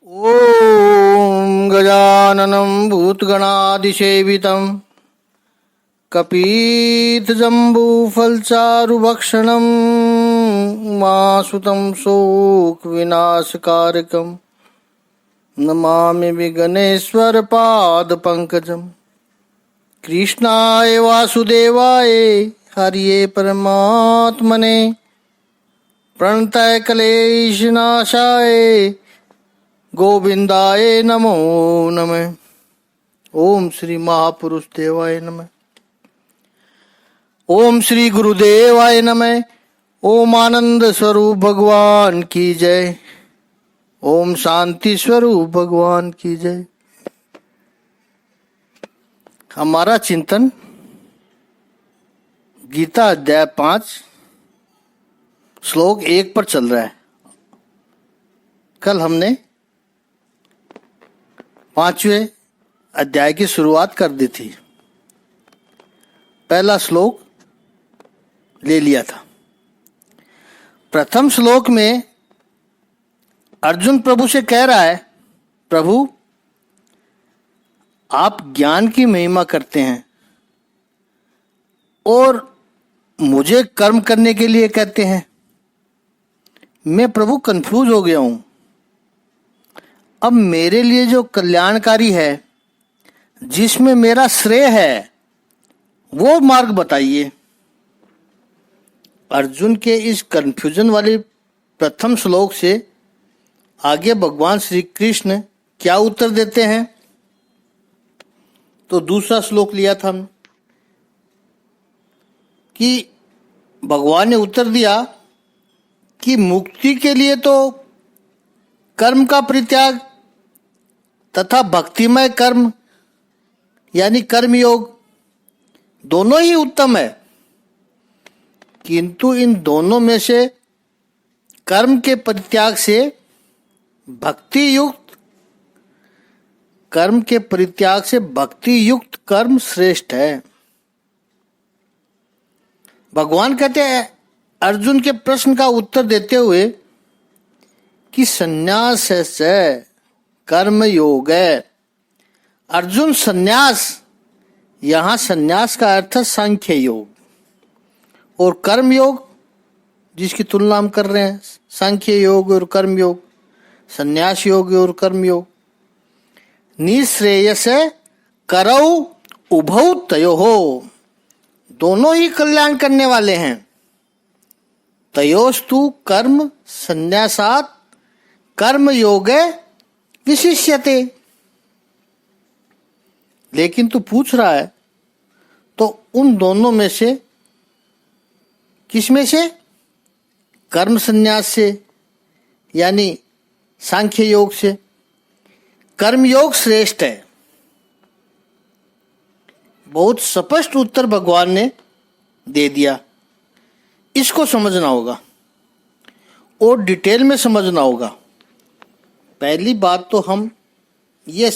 ॐ गजाननं भूतगणादिसेवितं कपीतजम्बूफलचारुभक्षणं उमासुतं शोकविनाशकारकं नमामि विघ्नेश्वरपादपङ्कजं। कृष्णाय वासुदेवाय हरिये परमात्मने प्रणतय क्लेशनाशाय गोविंदाय नमो नमः। ओम श्री महापुरुष देवाय नमः। ओम श्री गुरुदेवाय नमः। ओम आनंद स्वरूप भगवान की जय। ओम शांति स्वरूप भगवान की जय। हमारा चिंतन गीता अध्याय 5 श्लोक 1 पर चल रहा है। कल हमने 5वें अध्याय की शुरुआत कर दी थी। पहला श्लोक ले लिया था। प्रथम श्लोक में अर्जुन प्रभु से कह रहा है, प्रभु आप ज्ञान की महिमा करते हैं और मुझे कर्म करने के लिए कहते हैं। मैं प्रभु कंफ्यूज हो गया हूं। अब मेरे लिए जो कल्याणकारी है, जिसमें मेरा श्रेय है, वो मार्ग बताइए। अर्जुन के इस कंफ्यूजन वाले प्रथम श्लोक से आगे भगवान श्री कृष्ण क्या उत्तर देते हैं? तो दूसरा श्लोक लिया था हमने कि भगवान ने उत्तर दिया कि मुक्ति के लिए तो कर्म का परित्याग तथा भक्तिमय कर्म यानी कर्म योग दोनों ही उत्तम है, किंतु इन दोनों में से कर्म के परित्याग से भक्ति युक्त कर्म श्रेष्ठ है। भगवान कहते हैं अर्जुन के प्रश्न का उत्तर देते हुए कि संन्यास है कर्म योग है। अर्जुन संन्यास, यहां संन्यास का अर्थ सांख्य योग, और कर्म योग जिसकी तुलना हम कर रहे हैं, सांख्य योग और कर्म योग, संन्यास योग और कर्म योग। निश्रेयस करौ उभौ तयोः, दोनों ही कल्याण करने वाले हैं। तयोस्तु कर्म संन्यासात् कर्म योगे विशिष्यते। लेकिन तू पूछ रहा है तो उन दोनों में से किस में से? कर्म संन्यास से यानी सांख्य योग से कर्म योग श्रेष्ठ है। बहुत स्पष्ट उत्तर भगवान ने दे दिया। इसको समझना होगा और डिटेल में समझना होगा। पहली बात तो हम ये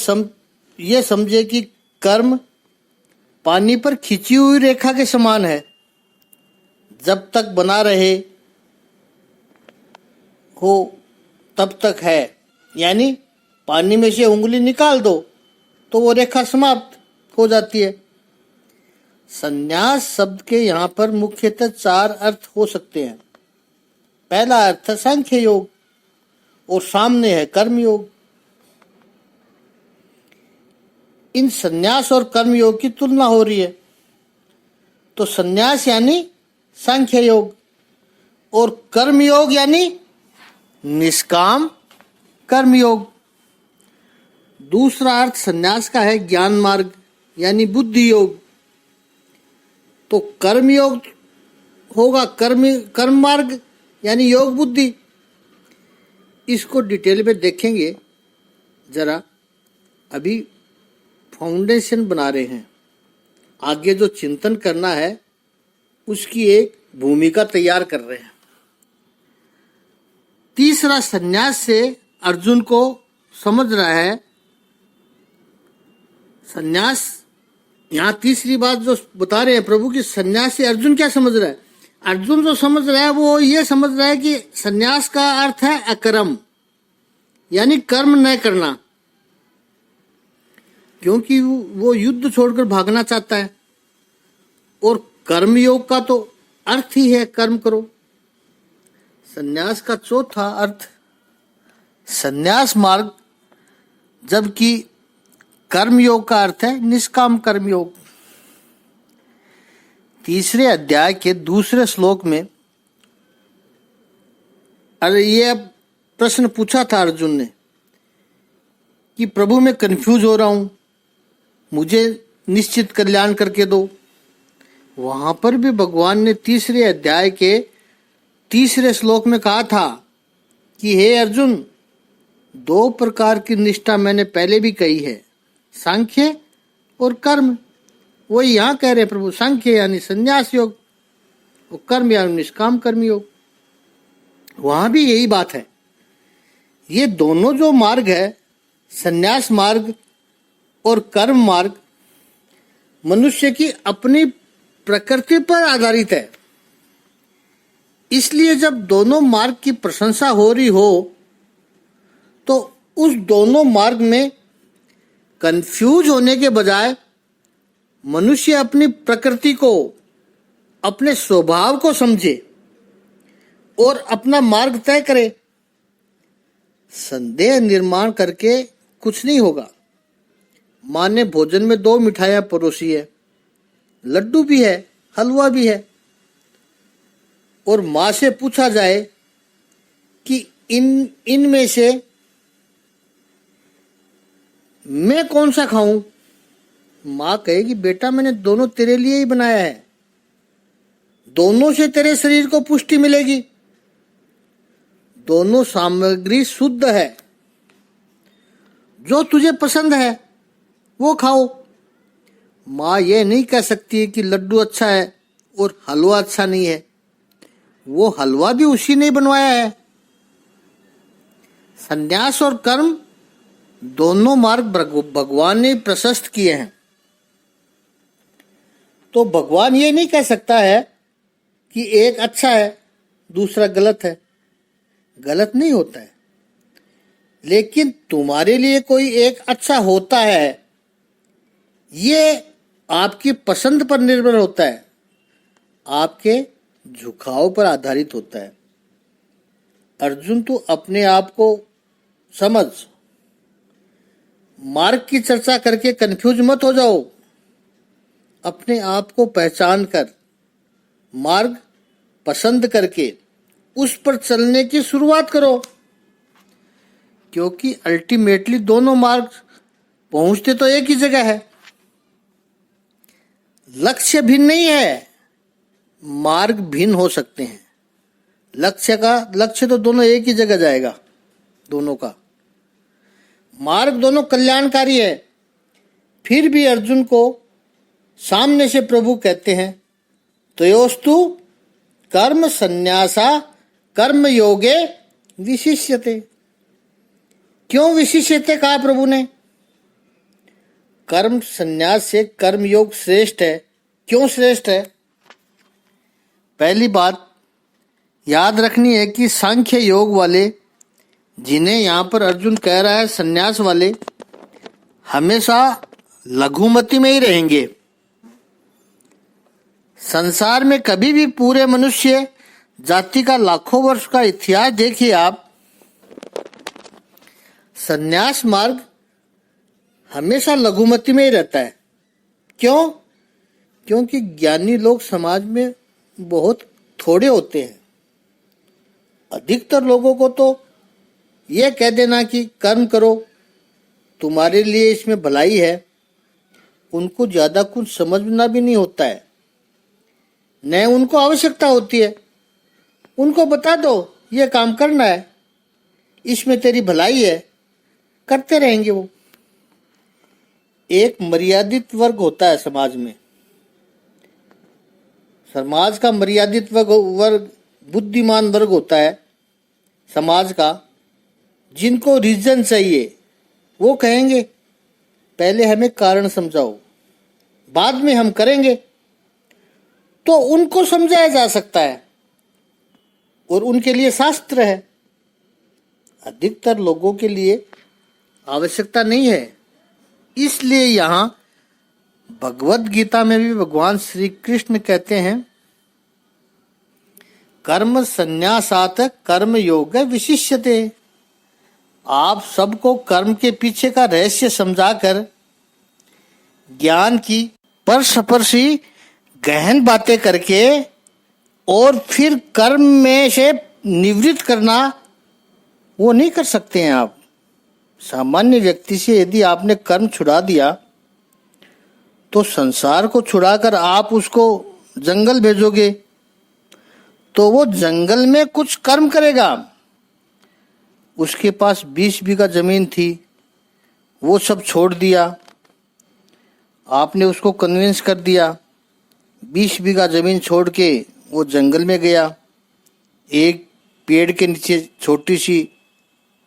समझे कि कर्म पानी पर खिंची हुई रेखा के समान है। जब तक बना रहे हो तब तक है, यानी पानी में से उंगली निकाल दो तो वो रेखा समाप्त हो जाती है। संन्यास शब्द के यहाँ पर मुख्यतः 4 अर्थ हो सकते हैं। पहला अर्थ सांख्य योग और सामने है कर्म योग। इन संन्यास और कर्म योग की तुलना हो रही है, तो संन्यास यानी सांख्य योग और कर्म योग यानी निष्काम कर्म योग। दूसरा अर्थ संन्यास का है ज्ञान मार्ग यानी बुद्धि योग। तो कर्म योग होगा कर्म मार्ग यानी योग बुद्धि। इसको डिटेल में देखेंगे जरा। अभी फाउंडेशन बना रहे हैं, आगे जो चिंतन करना है उसकी एक भूमिका तैयार कर रहे हैं। तीसरा संन्यास से अर्जुन को समझ रहा है। संन्यास, यहां तीसरी बात जो बता रहे हैं प्रभु की संन्यास से अर्जुन क्या समझ रहा है? अर्जुन जो समझ रहा है वो ये समझ रहा है कि संन्यास का अर्थ है अकर्म, यानी कर्म न करना, क्योंकि वो युद्ध छोड़कर भागना चाहता है। और कर्मयोग का तो अर्थ ही है कर्म करो। संन्यास का चौथा अर्थ संन्यास मार्ग, जबकि कर्मयोग का अर्थ है निष्काम कर्मयोग। तीसरे अध्याय के दूसरे श्लोक में ये प्रश्न पूछा था अर्जुन ने कि प्रभु मैं कंफ्यूज हो रहा हूं, मुझे निश्चित कल्याण करके दो। वहां पर भी भगवान ने तीसरे अध्याय के तीसरे श्लोक में कहा था कि हे अर्जुन, दो प्रकार की निष्ठा मैंने पहले भी कही है, सांख्य और कर्म। वही यहाँ कह रहे प्रभु, सांख्य यानी संन्यास योग और कर्म यानी निष्काम कर्म योग। वहां भी यही बात है। ये दोनों जो मार्ग है, संन्यास मार्ग और कर्म मार्ग, मनुष्य की अपनी प्रकृति पर आधारित है। इसलिए जब दोनों मार्ग की प्रशंसा हो रही हो तो उस दोनों मार्ग में कंफ्यूज होने के बजाय मनुष्य अपनी प्रकृति को, अपने स्वभाव को समझे और अपना मार्ग तय करे। संदेह निर्माण करके कुछ नहीं होगा। माँ ने भोजन में 2 मिठाइयाँ परोसी है, लड्डू भी है, हलवा भी है, और माँ से पूछा जाए कि इनमें से मैं कौन सा खाऊं, माँ कहेगी बेटा मैंने दोनों तेरे लिए ही बनाया है, दोनों से तेरे शरीर को पुष्टि मिलेगी, दोनों सामग्री शुद्ध है, जो तुझे पसंद है वो खाओ। माँ ये नहीं कह सकती कि लड्डू अच्छा है और हलवा अच्छा नहीं है, वो हलवा भी उसी ने बनवाया है। संन्यास और कर्म दोनों मार्ग भगवान ने प्रशस्त किए हैं, तो भगवान ये नहीं कह सकता है कि एक अच्छा है दूसरा गलत है। गलत नहीं होता है, लेकिन तुम्हारे लिए कोई एक अच्छा होता है, ये आपकी पसंद पर निर्भर होता है, आपके झुकाव पर आधारित होता है। अर्जुन तू अपने आप को समझ, मार्ग की चर्चा करके कंफ्यूज मत हो जाओ। अपने आप को पहचान कर मार्ग पसंद करके उस पर चलने की शुरुआत करो, क्योंकि अल्टीमेटली दोनों मार्ग पहुंचते तो एक ही जगह है। लक्ष्य भिन्न नहीं है, मार्ग भिन्न हो सकते हैं। लक्ष्य तो दोनों एक ही जगह जाएगा, दोनों का मार्ग दोनों कल्याणकारी है। फिर भी अर्जुन को सामने से प्रभु कहते हैं तयोस्तु कर्म संन्यासा कर्म योगे विशिष्यते। क्यों विशिष्यते कहा प्रभु ने? कर्म संन्यास से कर्म योग श्रेष्ठ है। क्यों श्रेष्ठ है? पहली बात याद रखनी है कि सांख्य योग वाले, जिन्हें यहाँ पर अर्जुन कह रहा है संन्यास वाले, हमेशा लघुमति में ही रहेंगे। संसार में कभी भी पूरे मनुष्य जाति का लाखों वर्ष का इतिहास देखिए आप, संन्यास मार्ग हमेशा लघुमति में ही रहता है। क्यों? क्योंकि ज्ञानी लोग समाज में बहुत थोड़े होते हैं। अधिकतर लोगों को तो यह कह देना कि कर्म करो, तुम्हारे लिए इसमें भलाई है, उनको ज्यादा कुछ समझना भी नहीं होता है, न उनको आवश्यकता होती है। उनको बता दो ये काम करना है, इसमें तेरी भलाई है, करते रहेंगे वो। एक मर्यादित वर्ग होता है समाज में। समाज का मर्यादित वर्ग बुद्धिमान वर्ग होता है समाज का, जिनको रीजन चाहिए। वो कहेंगे पहले हमें कारण समझाओ, बाद में हम करेंगे। तो उनको समझाया जा सकता है और उनके लिए शास्त्र है। अधिकतर लोगों के लिए आवश्यकता नहीं है। इसलिए यहाँ भगवत गीता में भी भगवान श्री कृष्ण कहते हैं, कर्म संन्यासात कर्म योग विशिष्यते। आप सबको कर्म के पीछे का रहस्य समझाकर ज्ञान की परस्परसी गहन बातें करके और फिर कर्म में से निवृत्त करना वो नहीं कर सकते हैं आप। सामान्य व्यक्ति से यदि आपने कर्म छुड़ा दिया तो संसार को छुड़ाकर आप उसको जंगल भेजोगे तो वो जंगल में कुछ कर्म करेगा। उसके पास 20 बीघा जमीन थी, वो सब छोड़ दिया, आपने उसको कन्विंस कर दिया, 20 बीघा जमीन छोड़ के वो जंगल में गया, एक पेड़ के नीचे छोटी सी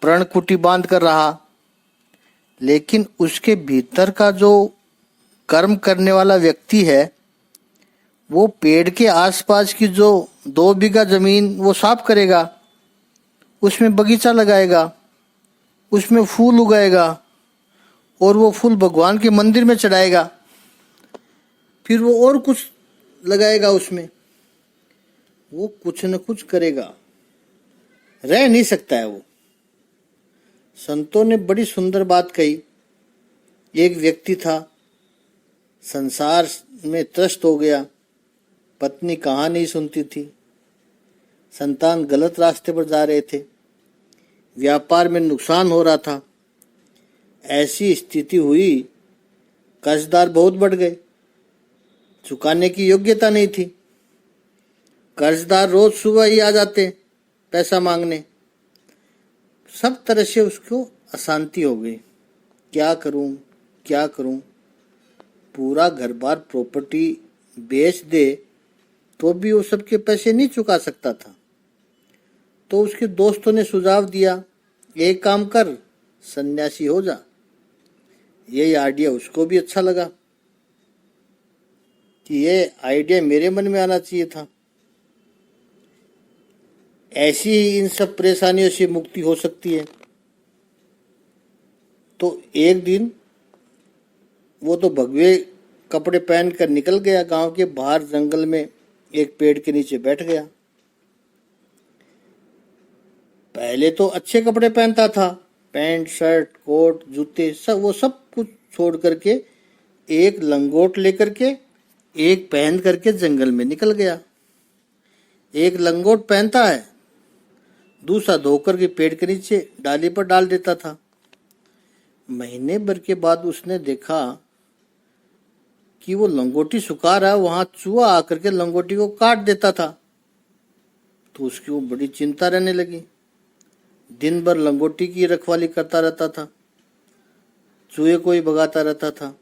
प्रणकुटी बांध कर रहा, लेकिन उसके भीतर का जो कर्म करने वाला व्यक्ति है वो पेड़ के आसपास की जो 2 बीघा जमीन वो साफ करेगा, उसमें बगीचा लगाएगा, उसमें फूल उगाएगा और वो फूल भगवान के मंदिर में चढ़ाएगा, फिर वो और कुछ लगाएगा, उसमें वो कुछ न कुछ करेगा, रह नहीं सकता है वो। संतों ने बड़ी सुंदर बात कही। एक व्यक्ति था, संसार में त्रस्त हो गया, पत्नी कहाँ नहीं सुनती थी, संतान गलत रास्ते पर जा रहे थे, व्यापार में नुकसान हो रहा था। ऐसी स्थिति हुई, कर्जदार बहुत बढ़ गए, चुकाने की योग्यता नहीं थी। कर्जदार रोज सुबह ही आ जाते पैसा मांगने। सब तरह से उसको अशांति हो गई, क्या करूं क्या करूं। पूरा घर बार प्रॉपर्टी बेच दे तो भी वो सबके पैसे नहीं चुका सकता था। तो उसके दोस्तों ने सुझाव दिया, एक काम कर, सन्यासी हो जा। ये आइडिया उसको भी अच्छा लगा कि ये आइडिया मेरे मन में आना चाहिए था। ऐसी ही इन सब परेशानियों से मुक्ति हो सकती है। तो एक दिन वो तो भगवे कपड़े पहन कर निकल गया, गांव के बाहर जंगल में एक पेड़ के नीचे बैठ गया। पहले तो अच्छे कपड़े पहनता था, पैंट शर्ट कोट जूते सब कुछ छोड़ करके एक लंगोट लेकर के एक पहन करके जंगल में निकल गया। एक लंगोट पहनता है, दूसरा धोकर के पेड़ के नीचे डाली पर डाल देता था। महीने भर के बाद उसने देखा कि वो लंगोटी सुखा रहा है, वहां चूहा आकर के लंगोटी को काट देता था। तो उसकी वो बड़ी चिंता रहने लगी। दिन भर लंगोटी की रखवाली करता रहता था, चूहे को ही भगाता रहता था।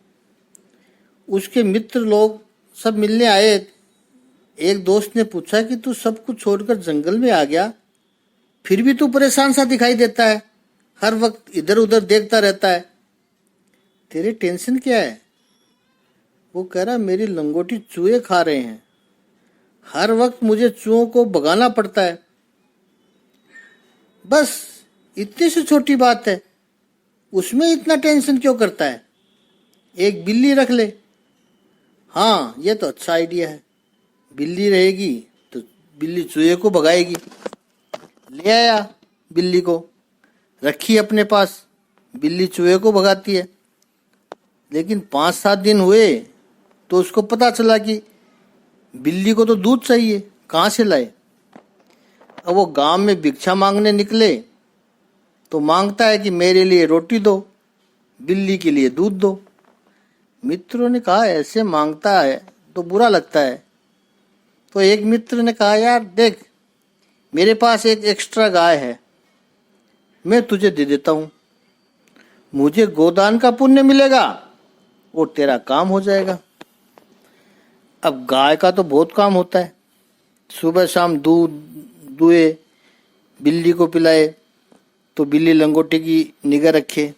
उसके मित्र लोग सब मिलने आए। एक दोस्त ने पूछा कि तू सब कुछ छोड़कर जंगल में आ गया, फिर भी तू परेशान सा दिखाई देता है, हर वक्त इधर उधर देखता रहता है, तेरे टेंशन क्या है? वो कह रहा, मेरी लंगोटी चूहे खा रहे हैं, हर वक्त मुझे चूहों को भगाना पड़ता है। बस इतनी सी छोटी बात है, उसमें इतना टेंशन क्यों करता है? एक बिल्ली रख ले। हाँ, ये तो अच्छा आइडिया है, बिल्ली रहेगी तो बिल्ली चूहे को भगाएगी। ले आया बिल्ली को, रखी अपने पास, बिल्ली चूहे को भगाती है। लेकिन 5-7 दिन हुए तो उसको पता चला कि बिल्ली को तो दूध चाहिए, कहाँ से लाए। अब वो गांव में भिक्षा मांगने निकले तो मांगता है कि मेरे लिए रोटी दो, बिल्ली के लिए दूध दो। मित्रों ने कहा, ऐसे मांगता है तो बुरा लगता है। तो एक मित्र ने कहा, यार देख, मेरे पास एक एक्स्ट्रा गाय है, मैं तुझे दे देता हूँ, मुझे गोदान का पुण्य मिलेगा और तेरा काम हो जाएगा। अब गाय का तो बहुत काम होता है, सुबह शाम दूध दुए, बिल्ली को पिलाए तो बिल्ली लंगोटी की निगाह रखे,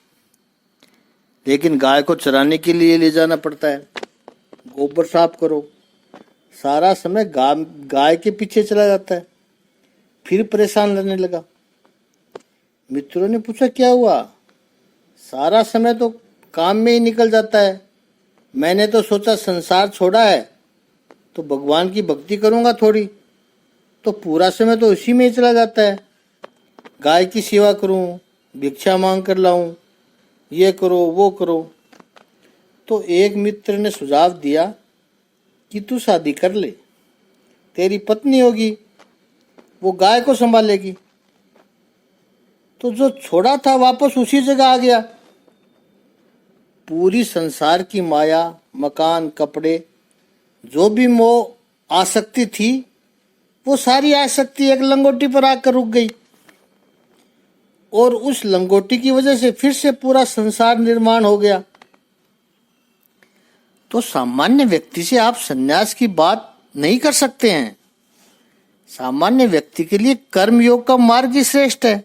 लेकिन गाय को चराने के लिए ले जाना पड़ता है, गोबर साफ करो, सारा समय गाय के पीछे चला जाता है। फिर परेशान रहने लगा। मित्रों ने पूछा, क्या हुआ? सारा समय तो काम में ही निकल जाता है। मैंने तो सोचा संसार छोड़ा है तो भगवान की भक्ति करूंगा थोड़ी, तो पूरा समय तो उसी में ही चला जाता है। गाय की सेवा करूं, भिक्षा मांग कर लाऊं, ये करो वो करो। तो एक मित्र ने सुझाव दिया कि तू शादी कर ले, तेरी पत्नी होगी, वो गाय को संभालेगी। तो जो छोड़ा था वापस उसी जगह आ गया। पूरी संसार की माया, मकान, कपड़े, जो भी मोह आसक्ति थी, वो सारी आसक्ति एक लंगोटी पर आकर रुक गई। और उस लंगोटी की वजह से फिर से पूरा संसार निर्माण हो गया। तो सामान्य व्यक्ति से आप संन्यास की बात नहीं कर सकते हैं। सामान्य व्यक्ति के लिए कर्म योग का मार्ग ही श्रेष्ठ है।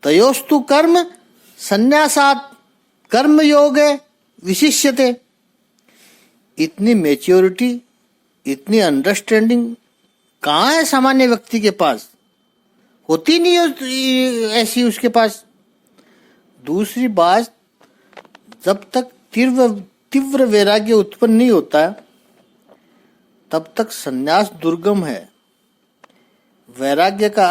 तयोस्तु कर्म संन्यासात् कर्म योग विशिष्यते। इतनी मैच्योरिटी, इतनी अंडरस्टैंडिंग कहाँ है सामान्य व्यक्ति के पास? होती नहीं ऐसी उसके पास। दूसरी बात, जब तक तीव्र वैराग्य उत्पन्न नहीं होता तब तक संन्यास दुर्गम है। वैराग्य का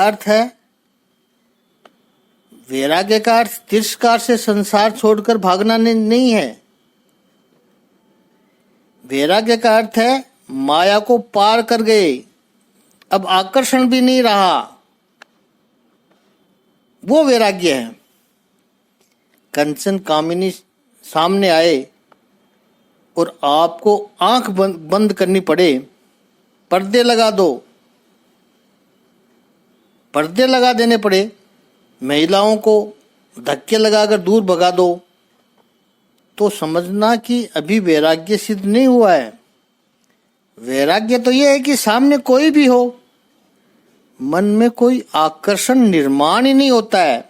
अर्थ तिरस्कार से संसार छोड़कर भागना नहीं है। वैराग्य का अर्थ है माया को पार कर गए, अब आकर्षण भी नहीं रहा, वो वैराग्य है। कंचन कामिनी सामने आए और आपको आंख बंद करनी पड़े, पर्दे लगा देने पड़े, महिलाओं को धक्के लगाकर दूर भगा दो, तो समझना कि अभी वैराग्य सिद्ध नहीं हुआ है। वैराग्य तो यह है कि सामने कोई भी हो, मन में कोई आकर्षण निर्माण ही नहीं होता है,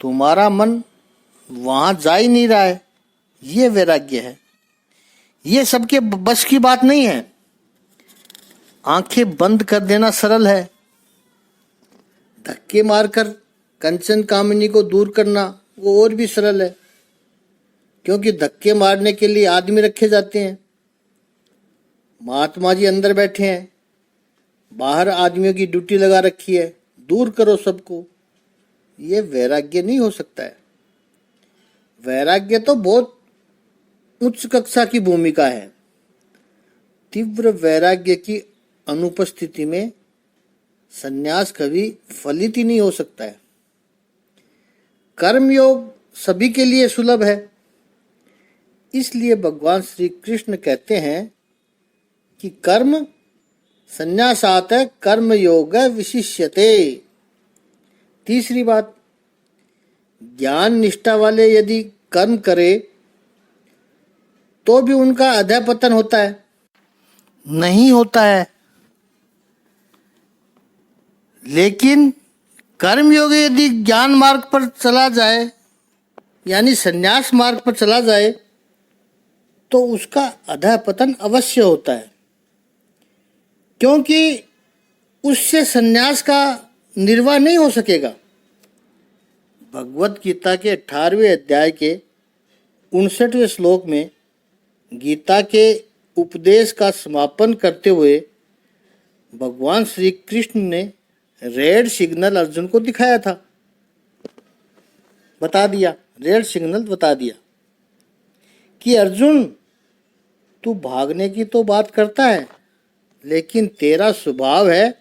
तुम्हारा मन वहां जा ही नहीं रहा है, ये वैराग्य है। ये सबके बस की बात नहीं है। आंखें बंद कर देना सरल है, धक्के मारकर कंचन कामिनी को दूर करना वो और भी सरल है, क्योंकि धक्के मारने के लिए आदमी रखे जाते हैं। महात्मा जी अंदर बैठे हैं, बाहर आदमियों की ड्यूटी लगा रखी है, दूर करो सबको। ये वैराग्य नहीं हो सकता है। वैराग्य तो बहुत उच्च कक्षा की भूमिका है। तीव्र वैराग्य की अनुपस्थिति में संन्यास कभी फलित ही नहीं हो सकता है। कर्मयोग सभी के लिए सुलभ है, इसलिए भगवान श्री कृष्ण कहते हैं कि कर्म संन्यासात् कर्म योग विशिष्यते। तीसरी बात, ज्ञान निष्ठा वाले यदि कर्म करे तो भी उनका अधःपतन होता है? नहीं होता है। लेकिन कर्मयोग यदि ज्ञान मार्ग पर चला जाए, यानी संन्यास मार्ग पर चला जाए, तो उसका अधःपतन अवश्य होता है, क्योंकि उससे संन्यास का निर्वाह नहीं हो सकेगा। भगवत गीता के 18वें अध्याय के 59वें श्लोक में गीता के उपदेश का समापन करते हुए भगवान श्री कृष्ण ने रेड सिग्नल अर्जुन को दिखाया था, रेड सिग्नल बता दिया कि अर्जुन, तू भागने की तो बात करता है, लेकिन तेरा स्वभाव है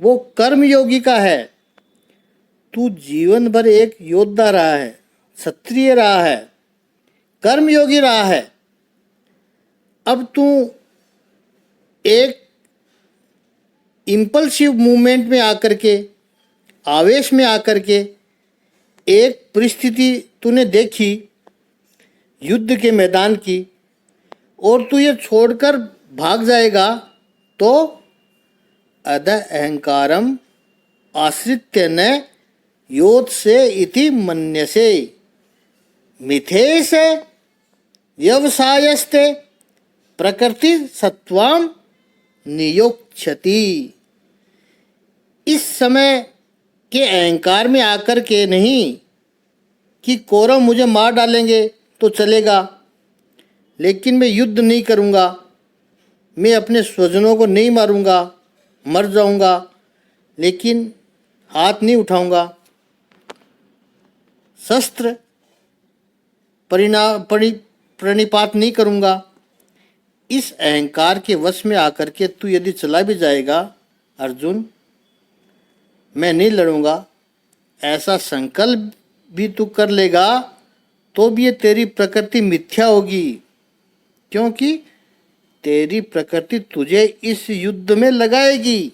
वो कर्मयोगी का है। तू जीवन भर एक योद्धा रहा है, क्षत्रिय रहा है, कर्मयोगी रहा है। अब तू एक इम्पल्सिव मूवमेंट में आकर के, आवेश में आकर के एक परिस्थिति तूने देखी युद्ध के मैदान की, और तू ये छोड़कर भाग जाएगा, तो अध अहंकारम आश्रित्य न योत्से इति मन्यसे मिथेसे व्यवसायस्ते प्रकृति सत्वाम नियोक्ष्यति। इस समय कि अहंकार में आकर के नहीं कि कौरव मुझे मार डालेंगे तो चलेगा, लेकिन मैं युद्ध नहीं करूँगा, मैं अपने स्वजनों को नहीं मारूँगा, मर जाऊँगा लेकिन हाथ नहीं उठाऊँगा, शस्त्र प्रणिपात नहीं करूँगा। इस अहंकार के वश में आकर के तू यदि चला भी जाएगा अर्जुन, मैं नहीं लड़ूंगा, ऐसा संकल्प भी तू कर लेगा तो भी ये तेरी प्रकृति मिथ्या होगी, क्योंकि तेरी प्रकृति तुझे इस युद्ध में लगाएगी।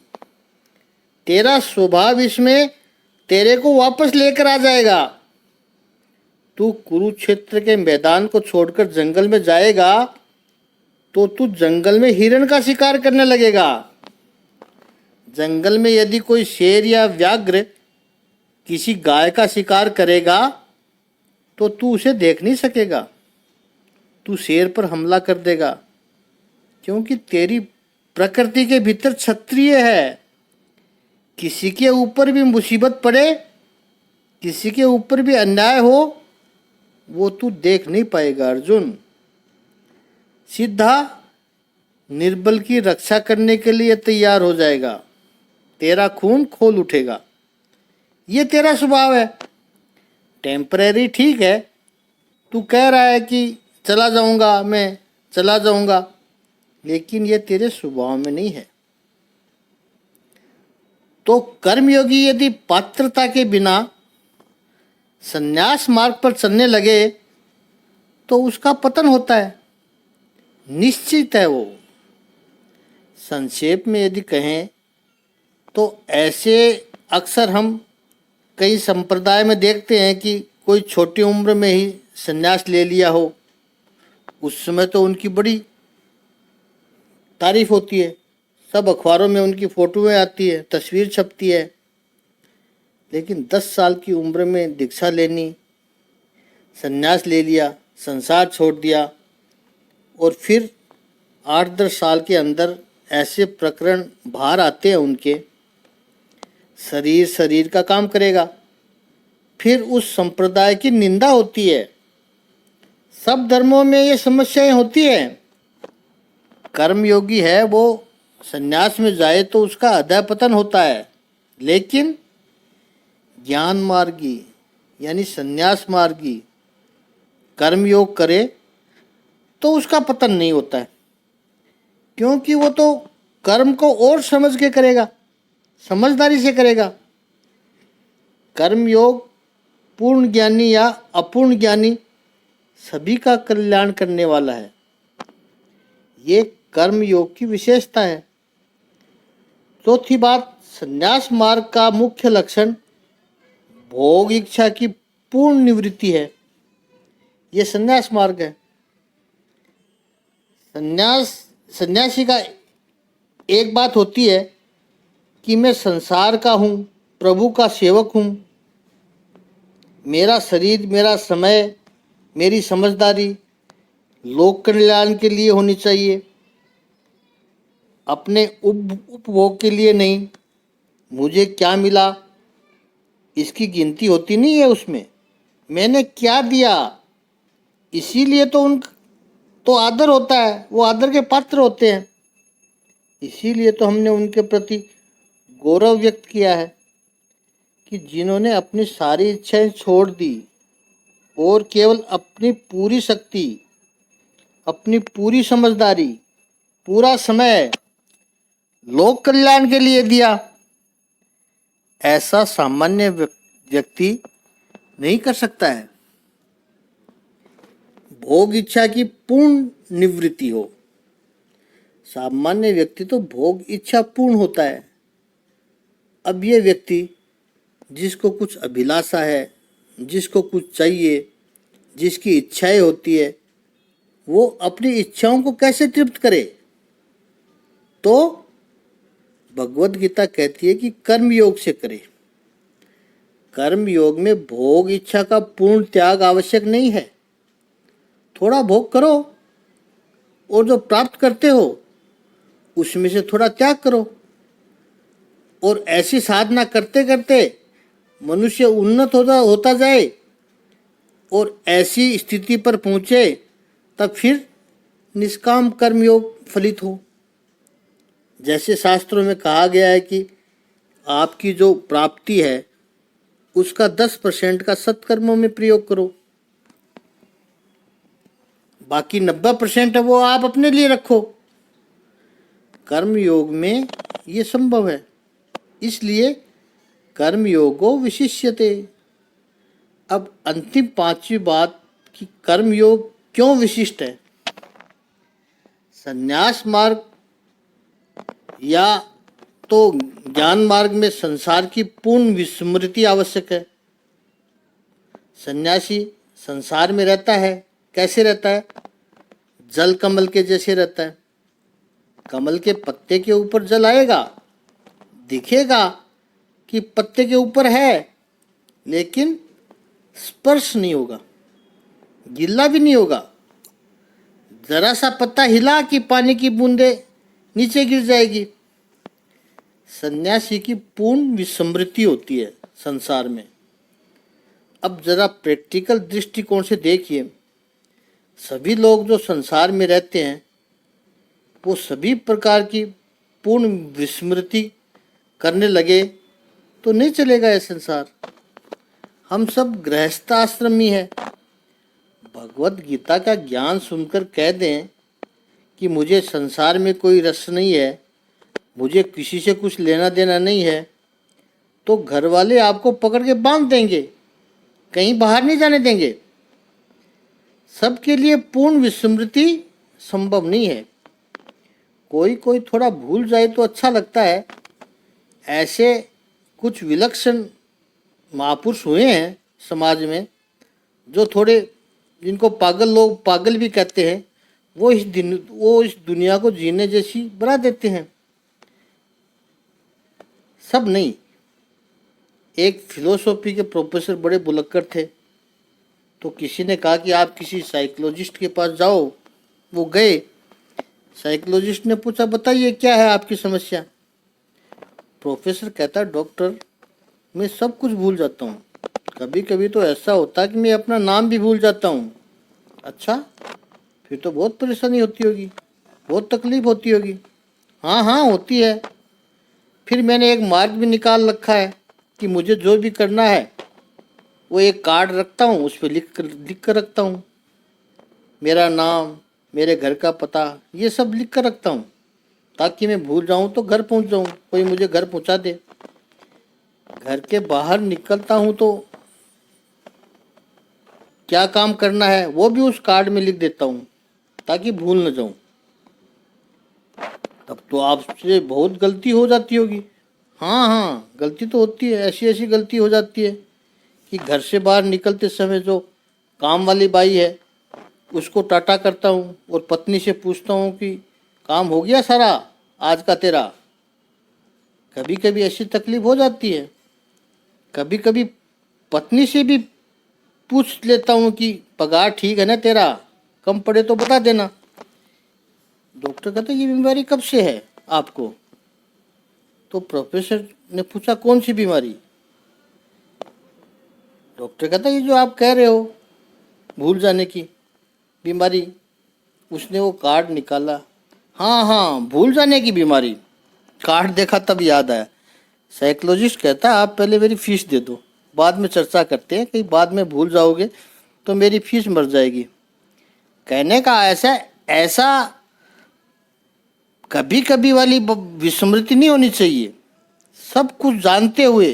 तेरा स्वभाव इसमें तेरे को वापस लेकर आ जाएगा। तू कुरुक्षेत्र के मैदान को छोड़कर जंगल में जाएगा तो तू जंगल में हिरण का शिकार करने लगेगा। जंगल में यदि कोई शेर या व्याघ्र किसी गाय का शिकार करेगा तो तू उसे देख नहीं सकेगा, तू शेर पर हमला कर देगा, क्योंकि तेरी प्रकृति के भीतर क्षत्रिय है। किसी के ऊपर भी मुसीबत पड़े, किसी के ऊपर भी अन्याय हो, वो तू देख नहीं पाएगा अर्जुन। सीधा निर्बल की रक्षा करने के लिए तैयार हो जाएगा, तेरा खून खोल उठेगा। ये तेरा स्वभाव है। टेम्परेरी ठीक है, तू कह रहा है कि चला जाऊंगा, मैं चला जाऊंगा, लेकिन ये तेरे स्वभाव में नहीं है। तो कर्मयोगी यदि पात्रता के बिना संन्यास मार्ग पर चलने लगे तो उसका पतन होता है, निश्चित है वो। संक्षेप में यदि कहें तो ऐसे अक्सर हम कई संप्रदाय में देखते हैं कि कोई छोटी उम्र में ही संन्यास ले लिया हो, उस समय तो उनकी बड़ी तारीफ होती है, सब अखबारों में उनकी फोटोएं आती है, तस्वीर छपती है। लेकिन 10 साल की उम्र में दीक्षा लेनी, संन्यास ले लिया, संसार छोड़ दिया, और फिर 8-10 साल के अंदर ऐसे प्रकरण बाहर आते हैं उनके, शरीर का काम करेगा, फिर उस संप्रदाय की निंदा होती है। सब धर्मों में ये समस्याएं होती है। कर्मयोगी है वो संन्यास में जाए तो उसका अधःपतन होता है, लेकिन ज्ञान मार्गी यानी संन्यास मार्गी कर्मयोग करे तो उसका पतन नहीं होता है, क्योंकि वो तो कर्म को और समझ के करेगा, समझदारी से करेगा। कर्मयोग पूर्ण ज्ञानी या अपूर्ण ज्ञानी सभी का कल्याण करने वाला है। ये कर्मयोग की विशेषता है। चौथी बात, संन्यास मार्ग का मुख्य लक्षण भोग इच्छा की पूर्ण निवृत्ति है। ये संन्यास मार्ग है। सन्यासी का एक बात होती है कि मैं संसार का हूँ, प्रभु का सेवक हूँ, मेरा शरीर, मेरा समय, मेरी समझदारी लोक कल्याण के लिए होनी चाहिए, अपने उपभोग के लिए नहीं। मुझे क्या मिला इसकी गिनती होती नहीं है उसमें, मैंने क्या दिया, इसीलिए तो तो आदर होता है, वो आदर के पात्र होते हैं। इसीलिए तो हमने उनके प्रति गौरव व्यक्त किया है कि जिन्होंने अपनी सारी इच्छाएं छोड़ दी और केवल अपनी पूरी शक्ति, अपनी पूरी समझदारी, पूरा समय लोक कल्याण के लिए दिया। ऐसा सामान्य व्यक्ति नहीं कर सकता है। भोग इच्छा की पूर्ण निवृत्ति हो। सामान्य व्यक्ति तो भोग इच्छा पूर्ण होता है। अब ये व्यक्ति जिसको कुछ अभिलाषा है, जिसको कुछ चाहिए, जिसकी इच्छाएं होती है, वो अपनी इच्छाओं को कैसे तृप्त करे? तो भगवत गीता कहती है कि कर्म योग से करे। कर्म योग में भोग इच्छा का पूर्ण त्याग आवश्यक नहीं है। थोड़ा भोग करो और जो प्राप्त करते हो उसमें से थोड़ा त्याग करो, और ऐसी साधना करते करते मनुष्य उन्नत होता जाए और ऐसी स्थिति पर पहुंचे, तब फिर निष्काम कर्मयोग फलित हो। जैसे शास्त्रों में कहा गया है कि आपकी जो प्राप्ति है उसका 10% का सत्कर्मों में प्रयोग करो, बाकी 90% है वो आप अपने लिए रखो। कर्म योग में ये संभव है, इसलिए कर्म योगो विशिष्यते। अब अंतिम पांचवी बात कि कर्म योग क्यों विशिष्ट है। संन्यास मार्ग या तो ज्ञान मार्ग में संसार की पूर्ण विस्मृति आवश्यक है। सन्यासी संसार में रहता है, कैसे रहता है? जल कमल के जैसे रहता है। कमल के पत्ते के ऊपर जल आएगा, दिखेगा कि पत्ते के ऊपर है, लेकिन स्पर्श नहीं होगा, गिल्ला भी नहीं होगा। जरा सा पत्ता हिला कि पानी की बूंदे नीचे गिर जाएगी। सन्यासी की पूर्ण विस्मृति होती है संसार में। अब जरा प्रैक्टिकल दृष्टिकोण से देखिए, सभी लोग जो संसार में रहते हैं वो सभी प्रकार की पूर्ण विस्मृति करने लगे तो नहीं चलेगा ये संसार। हम सब गृहस्थ आश्रमी है। भगवत गीता का ज्ञान सुनकर कह दें कि मुझे संसार में कोई रस नहीं है, मुझे किसी से कुछ लेना देना नहीं है, तो घर वाले आपको पकड़ के बांध देंगे, कहीं बाहर नहीं जाने देंगे। सबके लिए पूर्ण विस्मृति संभव नहीं है। कोई कोई थोड़ा भूल जाए तो अच्छा लगता है। ऐसे कुछ विलक्षण महापुरुष हुए हैं समाज में, जो थोड़े, जिनको पागल लोग पागल भी कहते हैं, वो इस दुनिया को जीने जैसी बना देते हैं। सब नहीं। एक फिलोसॉफी के प्रोफेसर बड़े बुलक्कड़ थे, तो किसी ने कहा कि आप किसी साइकोलॉजिस्ट के पास जाओ। वो गए। साइकोलॉजिस्ट ने पूछा, बताइए क्या है आपकी समस्या। प्रोफेसर कहता, डॉक्टर मैं सब कुछ भूल जाता हूँ, कभी कभी तो ऐसा होता है कि मैं अपना नाम भी भूल जाता हूँ। अच्छा, फिर तो बहुत परेशानी होती होगी, बहुत तकलीफ होती होगी। हाँ हाँ होती है। फिर मैंने एक मार्ग भी निकाल रखा है कि मुझे जो भी करना है वो एक कार्ड रखता हूँ, उस पर लिख कर रखता हूँ। मेरा नाम, मेरे घर का पता, ये सब लिख कर रखता हूँ, ताकि मैं भूल जाऊँ तो घर पहुँच जाऊँ, कोई मुझे घर पहुँचा दे। घर के बाहर निकलता हूँ तो क्या काम करना है वो भी उस कार्ड में लिख देता हूँ, ताकि भूल न जाऊँ। तब तो आपसे बहुत गलती हो जाती होगी। हाँ हाँ, गलती तो होती है। ऐसी ऐसी गलती हो जाती है कि घर से बाहर निकलते समय जो काम वाली बाई है उसको टाटा करता हूँ और पत्नी से पूछता हूँ कि काम हो गया सारा आज का तेरा। कभी कभी ऐसी तकलीफ हो जाती है। कभी कभी पत्नी से भी पूछ लेता हूँ कि पगार ठीक है ना तेरा, कम पड़े तो बता देना। डॉक्टर कहते ये बीमारी कब से है आपको। तो प्रोफेसर ने पूछा कौन सी बीमारी। डॉक्टर कहता ये जो आप कह रहे हो भूल जाने की बीमारी। उसने वो कार्ड निकाला। हाँ हाँ, भूल जाने की बीमारी। कार्ड देखा तब याद आया। साइकोलॉजिस्ट कहता आप पहले मेरी फीस दे दो, बाद में चर्चा करते हैं, कहीं बाद में भूल जाओगे तो मेरी फीस मर जाएगी। कहने का ऐसा कभी कभी वाली विस्मृति नहीं होनी चाहिए। सब कुछ जानते हुए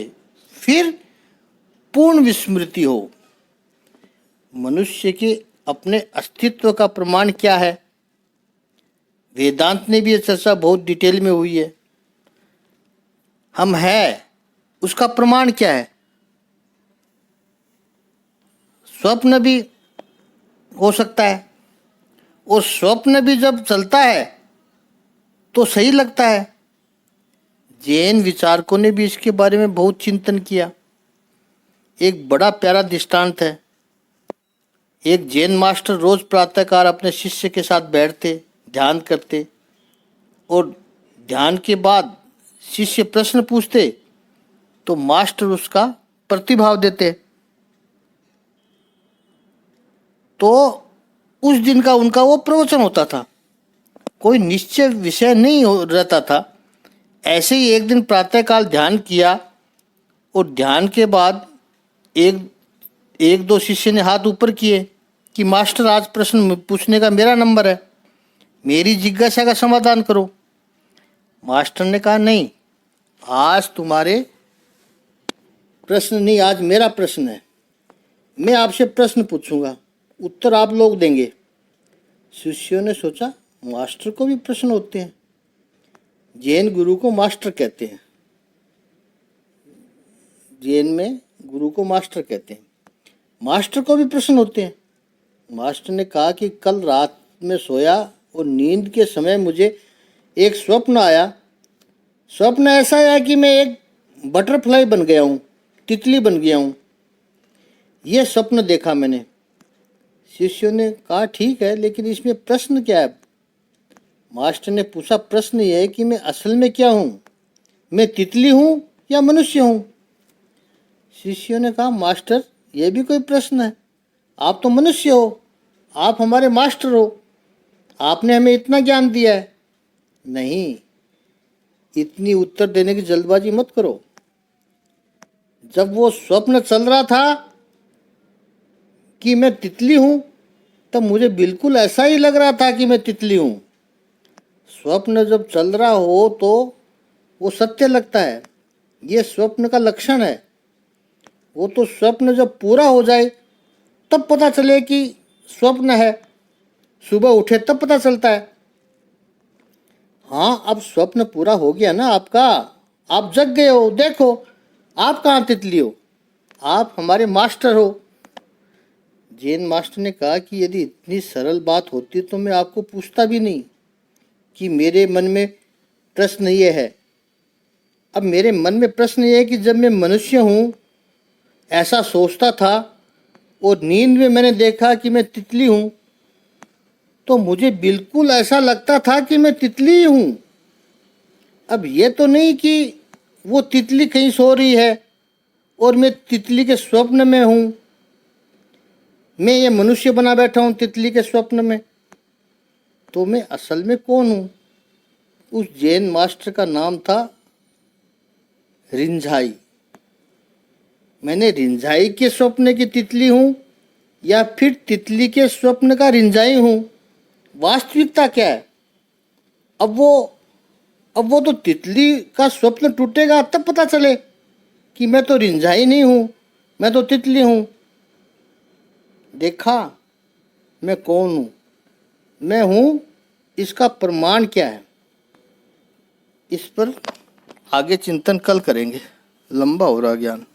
फिर पूर्ण विस्मृति हो। मनुष्य के अपने अस्तित्व का प्रमाण क्या है? वेदांत ने भी यह चर्चा बहुत डिटेल में हुई है। हम है, उसका प्रमाण क्या है? स्वप्न भी हो सकता है, और स्वप्न भी जब चलता है तो सही लगता है। जैन विचारकों ने भी इसके बारे में बहुत चिंतन किया। एक बड़ा प्यारा दृष्टांत है। एक जैन मास्टर रोज प्रातःकाल अपने शिष्य के साथ बैठते, ध्यान करते, और ध्यान के बाद शिष्य प्रश्न पूछते तो मास्टर उसका प्रतिभाव देते। तो उस दिन का उनका वो प्रवचन होता था, कोई निश्चय विषय नहीं रहता था। ऐसे ही एक दिन प्रातःकाल ध्यान किया और ध्यान के बाद एक एक दो शिष्य ने हाथ ऊपर किए कि मास्टर आज प्रश्न पूछने का मेरा नंबर है, मेरी जिज्ञासा का समाधान करो। मास्टर ने कहा नहीं, आज तुम्हारे प्रश्न नहीं, आज मेरा प्रश्न है। मैं आपसे प्रश्न पूछूंगा, उत्तर आप लोग देंगे। शिष्यों ने सोचा मास्टर को भी प्रश्न होते हैं, जैन गुरु को मास्टर कहते हैं, जैन में गुरु को मास्टर कहते हैं, मास्टर को भी प्रश्न होते हैं। मास्टर ने कहा कि कल रात में सोया और नींद के समय मुझे एक स्वप्न आया। स्वप्न ऐसा आया कि मैं एक बटरफ्लाई बन गया हूँ, तितली बन गया हूँ। यह स्वप्न देखा मैंने। शिष्यों ने कहा ठीक है, लेकिन इसमें प्रश्न क्या है? मास्टर ने पूछा प्रश्न यह है कि मैं असल में क्या हूँ, मैं तितली हूँ या मनुष्य हूँ? शिष्यों ने कहा मास्टर यह भी कोई प्रश्न है, आप तो मनुष्य हो, आप हमारे मास्टर हो, आपने हमें इतना ज्ञान दिया है। नहीं, इतनी उत्तर देने की जल्दबाजी मत करो। जब वो स्वप्न चल रहा था कि मैं तितली हूँ, तब मुझे बिल्कुल ऐसा ही लग रहा था कि मैं तितली हूँ। स्वप्न जब चल रहा हो तो वो सत्य लगता है, ये स्वप्न का लक्षण है। वो तो स्वप्न जब पूरा हो जाए तब पता चले कि स्वप्न है, सुबह उठे तब पता चलता है। हाँ, अब स्वप्न पूरा हो गया ना आपका, आप जग गए हो, देखो आप कहाँ तितली हो, आप हमारे मास्टर हो। जैन मास्टर ने कहा कि यदि इतनी सरल बात होती तो मैं आपको पूछता भी नहीं कि मेरे मन में प्रश्न ये है। अब मेरे मन में प्रश्न ये है कि जब मैं मनुष्य हूँ ऐसा सोचता था और नींद में मैंने देखा कि मैं तितली हूँ, तो मुझे बिल्कुल ऐसा लगता था कि मैं तितली हूँ। अब ये तो नहीं कि वो तितली कहीं सो रही है और मैं तितली के स्वप्न में हूँ, मैं ये मनुष्य बना बैठा हूँ तितली के स्वप्न में। तो मैं असल में कौन हूँ? उस जैन मास्टर का नाम था रिंझाई। मैंने रिंझाई के स्वप्न की तितली हूँ या फिर तितली के स्वप्न का रिंझाई हूँ? वास्तविकता क्या है? अब वो तो तितली का स्वप्न टूटेगा तब पता चले कि मैं तो रिंझाई नहीं हूँ, मैं तो तितली हूँ। देखा मैं कौन हूँ, मैं हूँ, इसका प्रमाण क्या है? इस पर आगे चिंतन कल करेंगे, लंबा हो रहा ज्ञान।